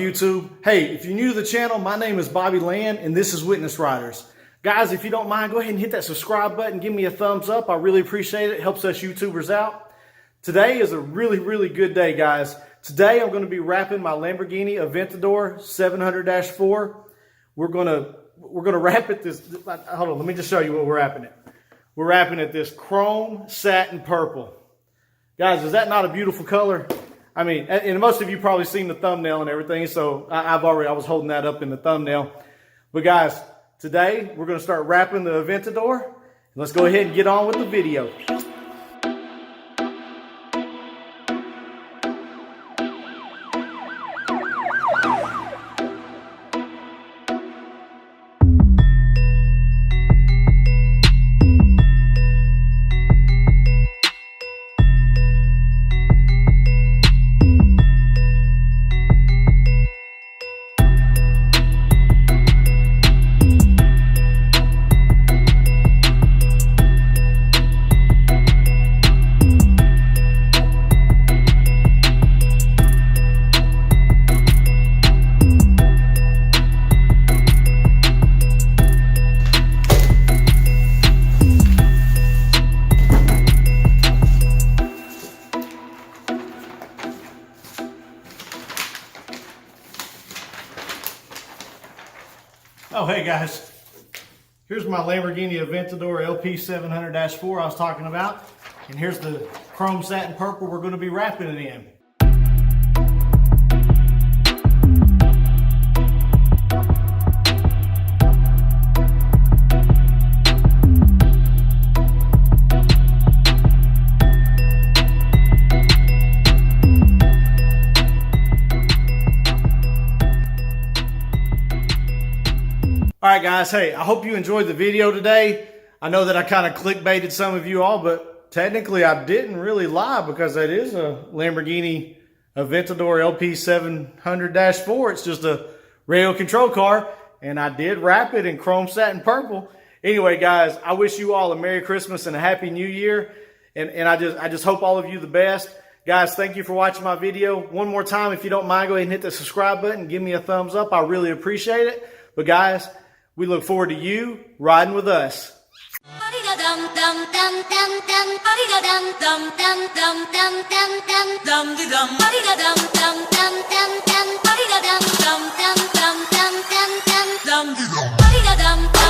YouTube? Hey, if you're new to the channel, my name is Bobby Land and this is Witness Riders. Guys, if you don't mind, go ahead and hit that subscribe button. Give me a thumbs up. I really appreciate it. It helps us YouTubers out. Today is a really good day, guys. Today I'm going to be wrapping my Lamborghini Aventador 700-4. We're gonna wrap it this. Hold on, let me just show you what we're wrapping it. We're wrapping it this chrome satin purple. Guys, is that not a beautiful color? I mean, and most of you probably seen the thumbnail and everything, so I was holding that up in the thumbnail. But guys, today we're going to start wrapping the Aventador. Let's go ahead and get on with the video. Oh, hey guys, here's my Lamborghini Aventador LP 700-4 I was talking about. And here's the chrome satin purple we're going to be wrapping it in. All right, guys, hey, I hope you enjoyed the video today. I know that I kind of clickbaited some of you all, but technically I didn't really lie because that is a Lamborghini Aventador LP 700-4. It's just a radio control car, and I did wrap it in chrome satin purple. Anyway, guys, I wish you all a Merry Christmas and a Happy New Year, and I just hope all of you the best. Guys, thank you for watching my video. One more time, if you don't mind, go ahead and hit the subscribe button. Give me a thumbs up. I really appreciate it. But guys, we look forward to you riding with us. Dum